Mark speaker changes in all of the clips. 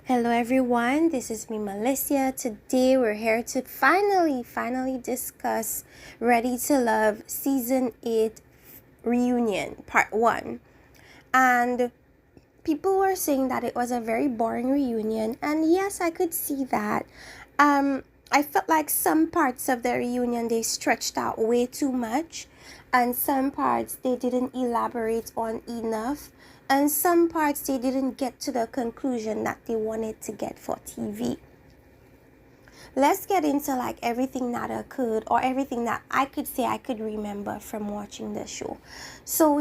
Speaker 1: Hello everyone, this is me Melissa. Today we're here to finally discuss Ready to Love Season 8 Reunion Part 1. And people were saying that it was a very boring reunion, and yes, I could see that. I felt like some parts of the reunion they stretched out way too much, and some parts they didn't elaborate on enough, and some parts they didn't get to the conclusion that they wanted to get for TV. Let's get into like everything that occurred, or everything that I could say I could remember from watching the show. So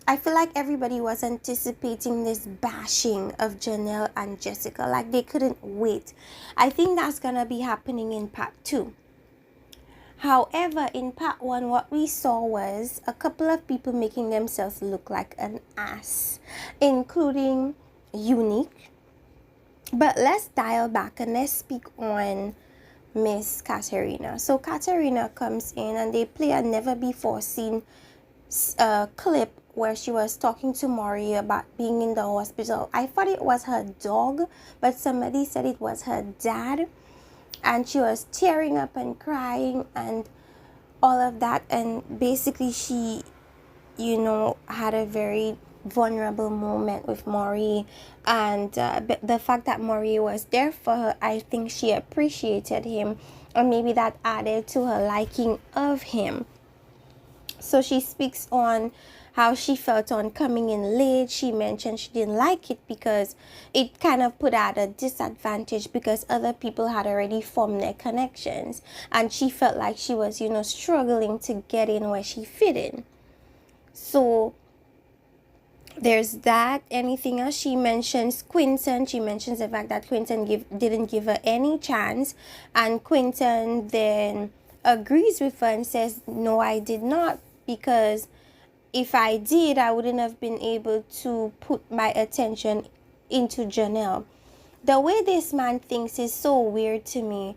Speaker 1: I feel like everybody was anticipating this bashing of Janelle and Jessica. Like they couldn't wait. I think that's gonna be happening in part 2. However, in part 1, what we saw was a couple of people making themselves look like an ass, including Unique. But let's dial back and let's speak on Miss Katerina. So Katerina comes in and they play a never before seen clip where she was talking to Mori about being in the hospital. I thought it was her dog, but somebody said it was her dad. And she was tearing up and crying and all of that. And basically she, had a very vulnerable moment with Mori, and the fact that Mori was there for her, I think she appreciated him, and maybe that added to her liking of him. So she speaks on how she felt on coming in late. She mentioned she didn't like it because it kind of put her at a disadvantage because other people had already formed their connections, and she felt like she was, struggling to get in where she fit in. So there's that. Anything else? She mentions Quinton. She mentions the fact that Quinton didn't give her any chance, and Quinton then agrees with her and says, no, I did not, because if I did, I wouldn't have been able to put my attention into Janelle. The way this man thinks is so weird to me.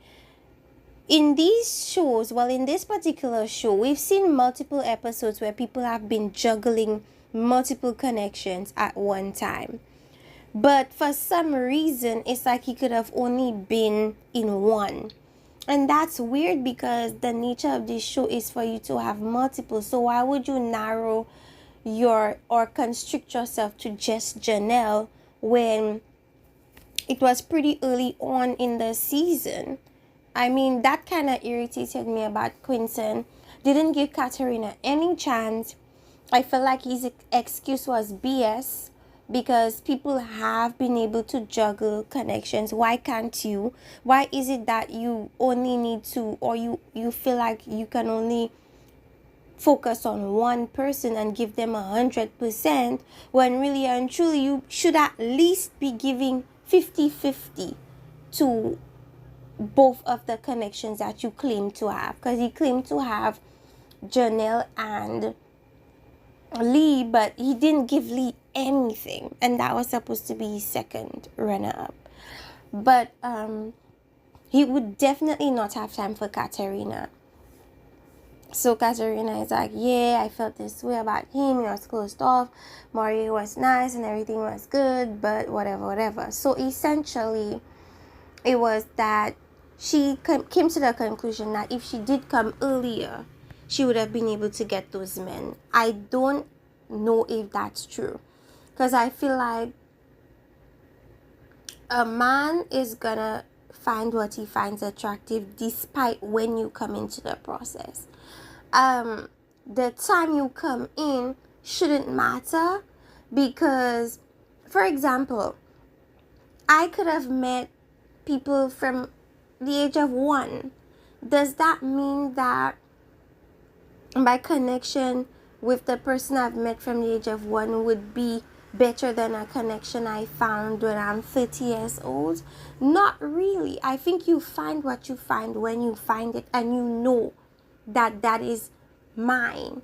Speaker 1: In these shows, in this particular show, we've seen multiple episodes where people have been juggling multiple connections at one time. But for some reason, it's like he could have only been in one. And that's weird because the nature of this show is for you to have multiple. So why would you narrow or constrict yourself to just Janelle when it was pretty early on in the season? I mean, that kind of irritated me about Quinton. Didn't give Katerina any chance. I feel like his excuse was BS because people have been able to juggle connections. Why can't you? Why is it that you only need to, or you feel like you can only focus on one person and give them 100%, when really and truly you should at least be giving 50-50 to both of the connections that you claim to have? Because you claim to have Janelle and Lee, but he didn't give Lee anything, and that was supposed to be his second runner-up. But he would definitely not have time for Katerina. So Katerina is like, yeah, I felt this way about him. He was closed off. Mori was nice and everything was good, but whatever. So essentially, it was that she came to the conclusion that if she did come earlier, she would have been able to get those men. I don't know if that's true, because I feel like a man is gonna find what he finds attractive despite when you come into the process. The time you come in shouldn't matter, because, for example, I could have met people from the age of 1. Does that mean that my connection with the person I've met from the age of 1 would be better than a connection I found when I'm 30 years old? Not really. I think you find what you find when you find it, and you know that that is mine.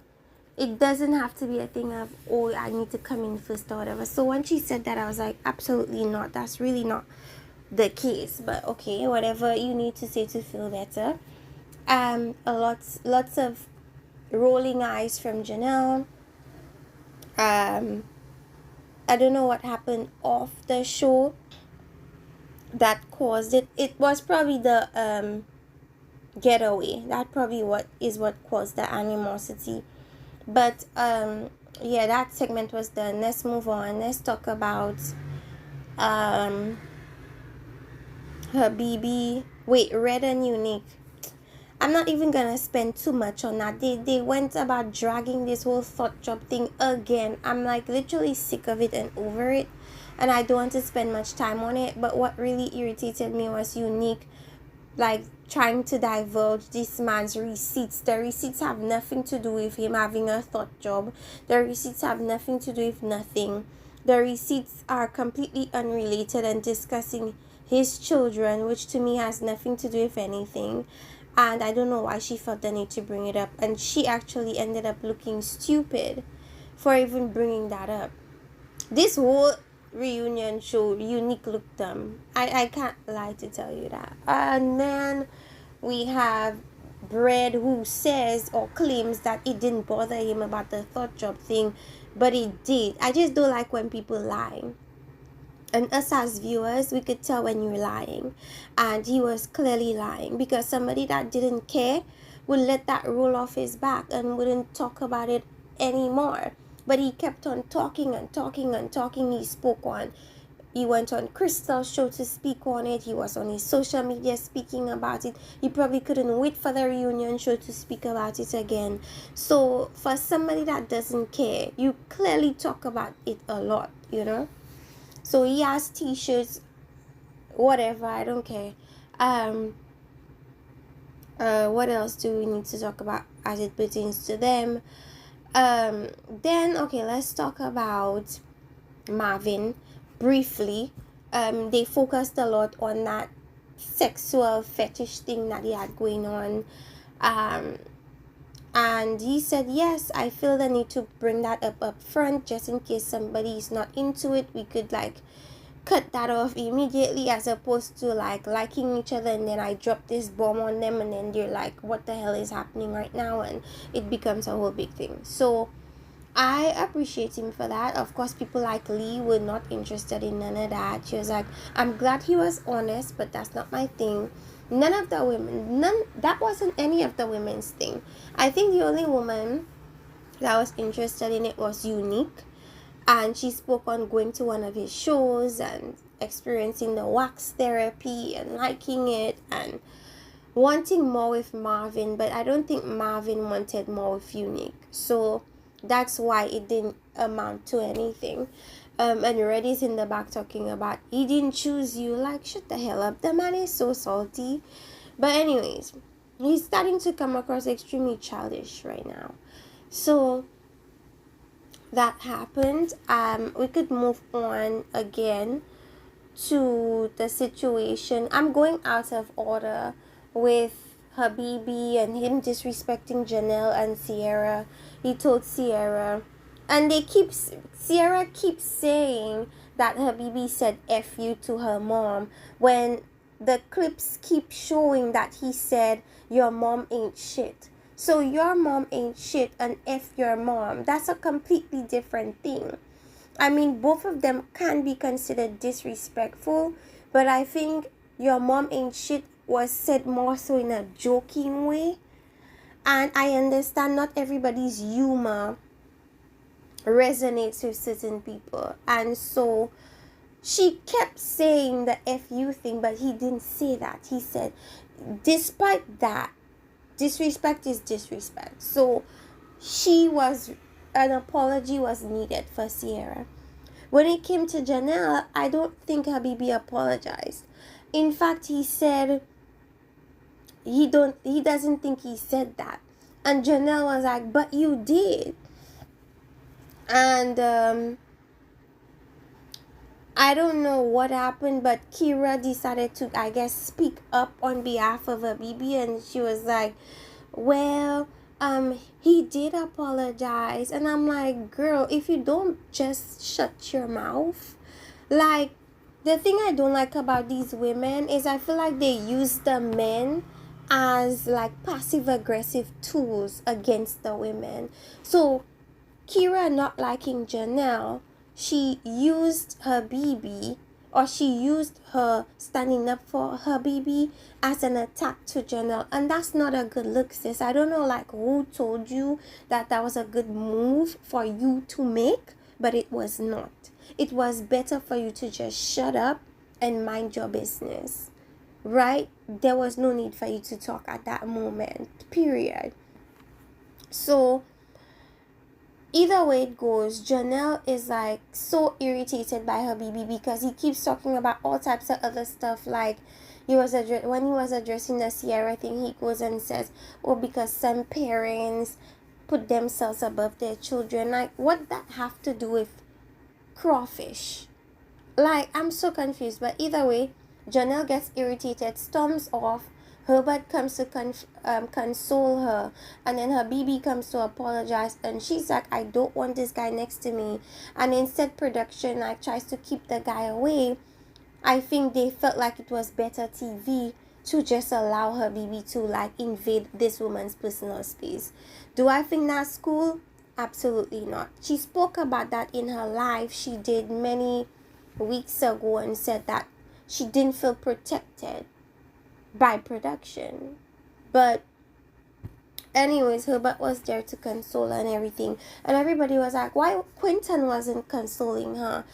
Speaker 1: It doesn't have to be a thing of, oh, I need to come in first or whatever. So when she said that, I was like, absolutely not. That's really not the case. But okay, whatever you need to say to feel better. Lots of rolling eyes from Janelle. I don't know what happened off the show, that caused it. It was probably the getaway. That probably what caused the animosity. But yeah, that segment was done. Let's move on. Let's talk about um her BB. Wait, Red and Unique. I'm not even gonna spend too much on that. They went about dragging this whole thought job thing again. I'm like literally sick of it and over it, and I don't want to spend much time on it. But what really irritated me was Unique, like trying to divulge this man's receipts. The receipts have nothing to do with him having a thought job. The receipts have nothing to do with nothing. The receipts are completely unrelated and discussing his children, which to me has nothing to do with anything. And I don't know why she felt the need to bring it up. And she actually ended up looking stupid for even bringing that up. This whole reunion show, Unique looked dumb. I can't lie to tell you that. And then we have Bread, who says or claims that it didn't bother him about the thought job thing, but it did. I just don't like when people lie. And us as viewers, we could tell when you're lying. And he was clearly lying, because somebody that didn't care would let that roll off his back and wouldn't talk about it anymore. But he kept on talking and talking and talking. He went on Crystal's show to speak on it. He was on his social media speaking about it. He probably couldn't wait for the reunion show to speak about it again. So for somebody that doesn't care, you clearly talk about it a lot, you know. So he has t-shirts, whatever, I don't care. What else do we need to talk about as it pertains to them? Then okay, let's talk about Marvin briefly. They focused a lot on that sexual fetish thing that he had going on. And he said, yes, I feel the need to bring that up front, just in case somebody is not into it. We could like cut that off immediately, as opposed to like liking each other and then I drop this bomb on them and then they're like, what the hell is happening right now, and it becomes a whole big thing. So I appreciate him for that. Of course, people like Lee were not interested in none of that. She was like, I'm glad he was honest, but that's not my thing. That wasn't any of the women's thing. I think the only woman that was interested in it was Unique, and she spoke on going to one of his shows and experiencing the wax therapy and liking it and wanting more with Marvin. But I don't think Marvin wanted more with Unique, so that's why it didn't amount to anything. And Reddy's in the back talking about he didn't choose you. Like, shut the hell up. The man is so salty. But anyways, he's starting to come across extremely childish right now. So that happened. We could move on again to the situation. I'm going out of order with Habibi and him disrespecting Janelle and Sierra. He told Sierra, and Sierra keeps saying that Habibi said F you to her mom, when the clips keep showing that he said your mom ain't shit. So your mom ain't shit and F your mom, that's a completely different thing. I mean, both of them can be considered disrespectful, but I think your mom ain't shit was said more so in a joking way. And I understand not everybody's humor resonates with certain people. And so she kept saying the FU thing, but he didn't say that. He said, despite that, disrespect is disrespect. So an apology was needed for Sierra. When it came to Janelle, I don't think Habibi apologized. In fact, he said he doesn't think he said that. And Janelle was like, but you did. And I don't know what happened, but Kira decided to, I guess, speak up on behalf of Habibi, and she was like, well, he did apologize. And I'm like, girl, if you don't just shut your mouth. Like, the thing I don't like about these women is I feel like they use the men as like passive aggressive tools against the women. So Kira not liking Janelle, she used Habibi, or she used her standing up for her baby as an attack to Janelle. And that's not a good look, sis. I don't know like who told you that that was a good move for you to make, but it was not. It was better for you to just shut up and mind your business, right? There was no need for you to talk at that moment, period. So either way it goes, Janelle is like so irritated by her baby because he keeps talking about all types of other stuff. Like when he was addressing the Sierra thing, he goes and says, "Oh, because some parents put themselves above their children." Like, what that have to do with crawfish? Like, I'm so confused. But either way, Janelle gets irritated, storms off. Herbert comes to console her, and then her BB comes to apologize, and she's like, "I don't want this guy next to me." And instead, production like tries to keep the guy away. I think they felt like it was better TV to just allow her BB to like invade this woman's personal space. Do I think that's cool? Absolutely not. She spoke about that in her live she did many weeks ago and said that she didn't feel protected by production. But anyways, Herbert was there to console her and everything, and everybody was like, why Quentin wasn't consoling her?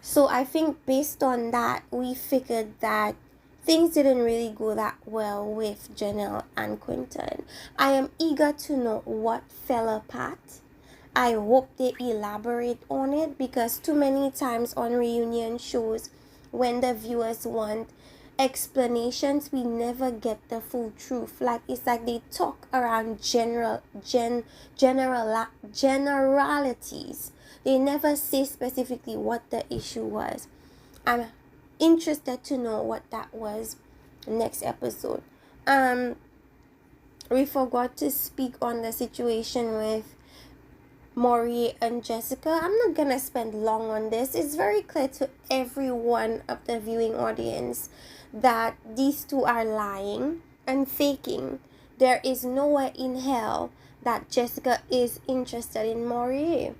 Speaker 1: So I think based on that, we figured that things didn't really go that well with Janelle and Quentin. I am eager to know what fell apart. I hope they elaborate on it, because too many times on reunion shows, when the viewers want explanations, we never get the full truth. Like, it's like they talk around generalities. They never say specifically what the issue was. I'm interested to know what that was next episode. We forgot to speak on the situation with Mori and Jessica. I'm not gonna spend long on this. It's very clear to everyone of the viewing audience that these two are lying and faking. There is nowhere in hell that Jessica is interested in Mori.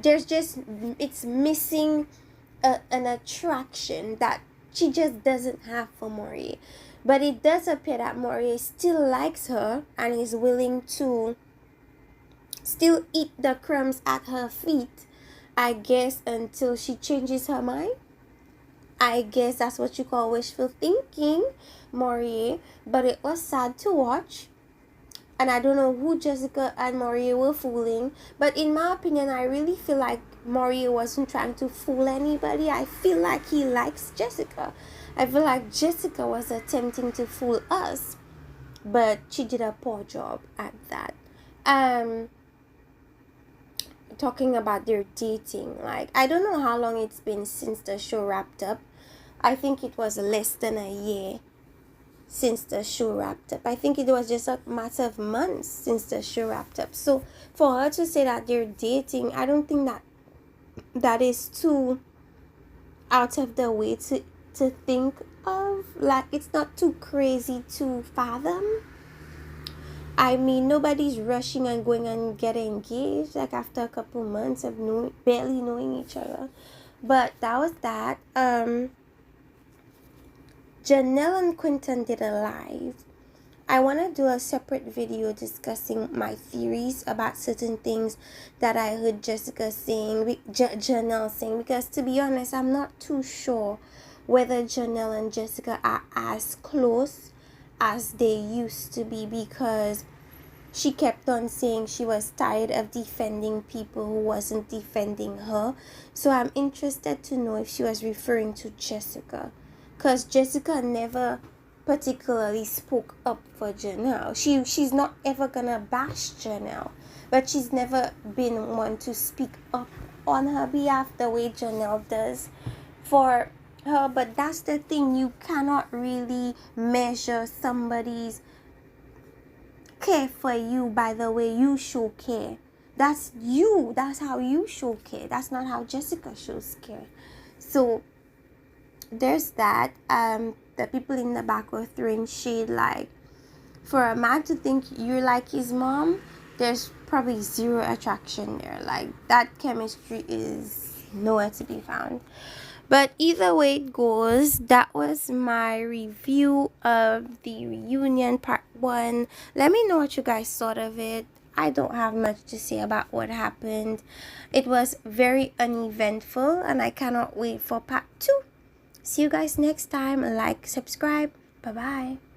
Speaker 1: It's missing an attraction that she just doesn't have for Mori. But it does appear that Mori still likes her and is willing to still eat the crumbs at her feet, I guess, until she changes her mind. I guess that's what you call wishful thinking, Mori. But it was sad to watch. And I don't know who Jessica and Mori were fooling. But in my opinion, I really feel like Mori wasn't trying to fool anybody. I feel like he likes Jessica. I feel like Jessica was attempting to fool us. But she did a poor job at that. Talking about their dating, like, I don't know how long it's been since the show wrapped up. I think it was less than a year since the show wrapped up. I think it was just a matter of months since the show wrapped up. So for her to say that they're dating, I don't think that is too out of the way to think of. Like, it's not too crazy to fathom. I mean, nobody's rushing and going and getting engaged like after a couple months of barely knowing each other. But that was that. Janelle and Quentin did a live. I want to do a separate video discussing my theories about certain things that I heard Jessica saying, Janelle saying, because to be honest, I'm not too sure whether Janelle and Jessica are as close as they used to be, because she kept on saying she was tired of defending people who wasn't defending her. So I'm interested to know if she was referring to Jessica, because Jessica never particularly spoke up for Janelle. She's not ever gonna bash Janelle, but she's never been one to speak up on her behalf the way Janelle does for her. But that's the thing, you cannot really measure somebody's care for you by the way you show care. That's you. That's how you show care. That's not how Jessica shows care. So there's that. The people in the back were throwing shade, like, for a man to think you're like his mom, there's probably zero attraction there. Like, that chemistry is nowhere to be found. But either way it goes, that was my review of the reunion part 1. Let me know what you guys thought of it. I don't have much to say about what happened. It was very uneventful and I cannot wait for part 2. See you guys next time. Like, subscribe. Bye bye.